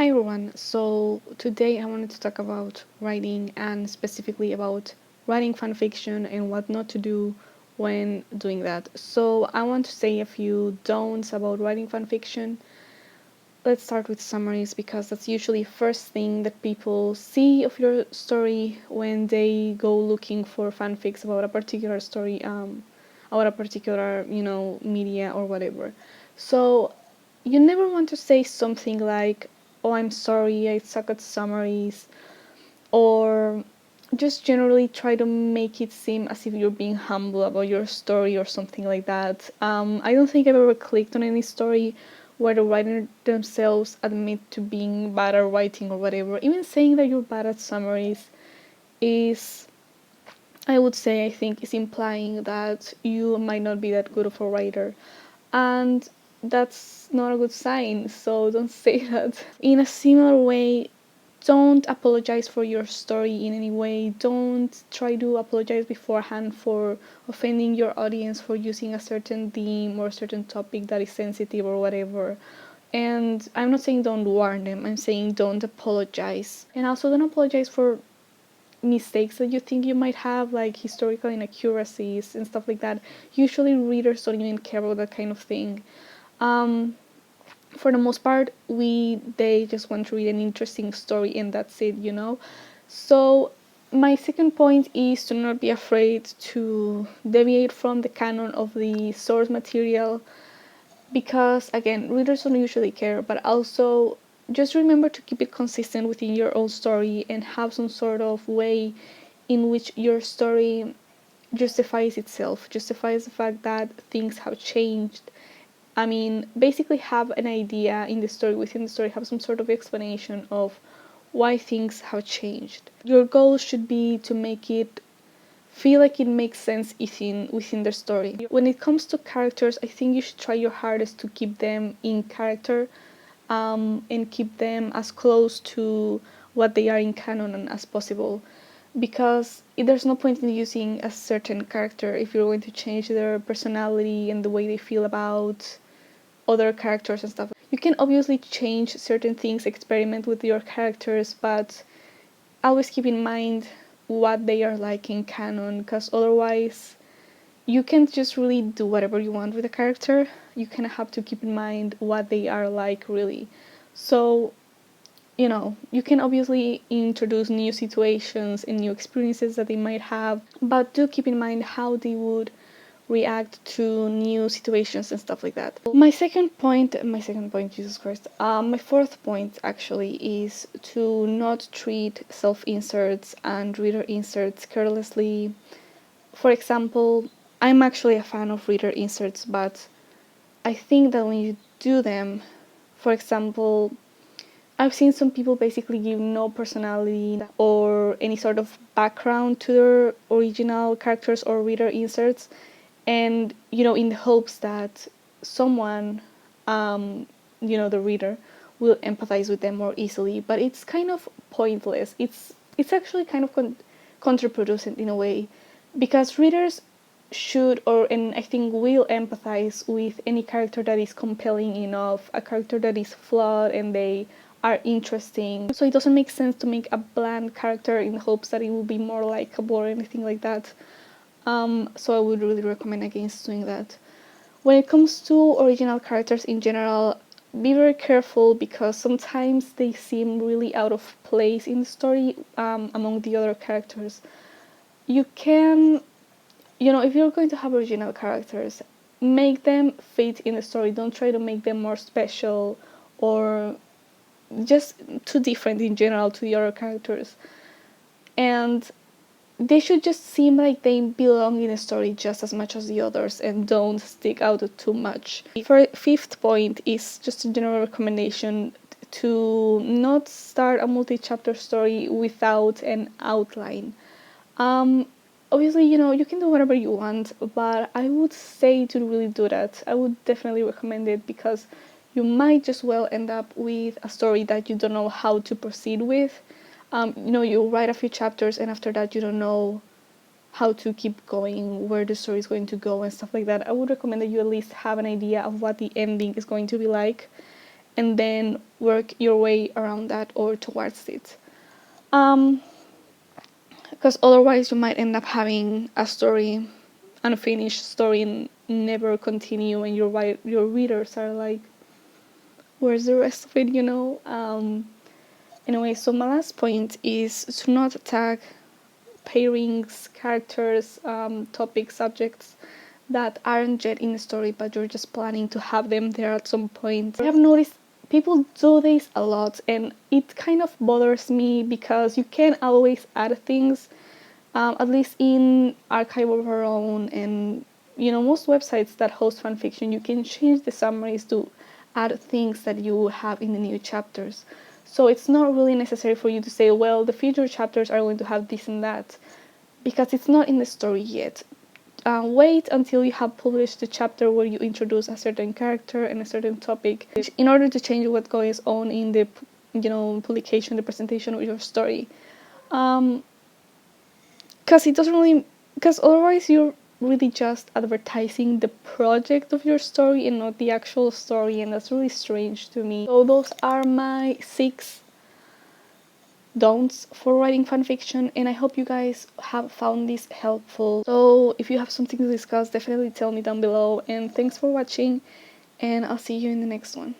Hi everyone. So today I wanted to talk about writing and specifically about writing fanfiction and what not to do when doing that. So I want to say a few don'ts about writing fanfiction. Let's start with summaries because that's usually first thing that people see of your story when they go looking for fanfics about a particular story, about a particular, media or whatever. So you never want to say something like, oh, I'm sorry, I suck at summaries, or just generally try to make it seem as if you're being humble about your story or something like that. I don't think I've ever clicked on any story where the writer themselves admit to being bad at writing or whatever. Even saying that you're bad at summaries is, I would say, I think, is implying that you might not be that good of a writer. And that's not a good sign, so don't say that. In a similar way, don't apologize for your story in any way. Don't try to apologize beforehand for offending your audience for using a certain theme or a certain topic that is sensitive or whatever. And I'm not saying don't warn them, I'm saying don't apologize. And also don't apologize for mistakes that you think you might have, like historical inaccuracies and stuff like that. Usually readers don't even care about that kind of thing. Um, for the most part, they just want to read an interesting story and that's it. So my second point is to not be afraid to deviate from the canon of the source material, because again, readers don't usually care, but also just remember to keep it consistent within your own story and have some sort of way in which your story justifies itself, justifies the fact that things have changed. I mean, basically have an idea in the story, within the story, have some sort of explanation of why things have changed. Your goal should be to make it feel like it makes sense within the story. When it comes to characters, I think you should try your hardest to keep them in character, and keep them as close to what they are in canon as possible. Because there's no point in using a certain character if you're going to change their personality and the way they feel about other characters and stuff. You can obviously change certain things, experiment with your characters, but always keep in mind what they are like in canon, because otherwise you can't just really do whatever you want with a character. You kind of have to keep in mind what they are like really. So you can obviously introduce new situations and new experiences that they might have, but do keep in mind how they would react to new situations and stuff like that. My second point, Jesus Christ. My fourth point actually is to not treat self-inserts and reader inserts carelessly. For example, I'm actually a fan of reader inserts, but I think that when you do them, for example, I've seen some people basically give no personality or any sort of background to their original characters or reader inserts, and in the hopes that someone, the reader, will empathize with them more easily. But it's kind of pointless. It's actually kind of counterproducent in a way, because readers should, and I think will, empathize with any character that is compelling enough, a character that is flawed and they are interesting. So it doesn't make sense to make a bland character in hopes that it will be more likable or anything like that. So I would really recommend against doing that. When it comes to original characters in general, be very careful, because sometimes they seem really out of place in the story, among the other characters. You can, if you're going to have original characters, make them fit in the story. Don't try to make them more special or just too different in general to the other characters. And they should just seem like they belong in a story just as much as the others and don't stick out too much. For fifth point is just a general recommendation to not start a multi-chapter story without an outline. Obviously, you can do whatever you want, but I would say to really do that. I would definitely recommend it, because you might just well end up with a story that you don't know how to proceed with. You write a few chapters and after that you don't know how to keep going, where the story is going to go and stuff like that. I would recommend that you at least have an idea of what the ending is going to be like, and then work your way around that or towards it. Um, because otherwise you might end up having a story, unfinished story, and never continue, and your readers are like, where's the rest of it, you know? Anyway, so my last point is to not tag pairings, characters, topics, subjects that aren't yet in the story, but you're just planning to have them there at some point. I have noticed people do this a lot, and it kind of bothers me because you can always add things, at least in Archive of Our Own, and you know, most websites that host fanfiction, you can change the summaries to add things that you have in the new chapters. So it's not really necessary for you to say, well, the future chapters are going to have this and that, because it's not in the story yet. Wait until you have published the chapter where you introduce a certain character and a certain topic in order to change what goes on in the, you know, publication, the presentation of your story. Because it doesn't really, because otherwise you're really just advertising the project of your story and not the actual story, and that's really strange to me. So those are my 6 don'ts for writing fanfiction, and I hope you guys have found this helpful. So if you have something to discuss, definitely tell me down below, and thanks for watching, and I'll see you in the next one.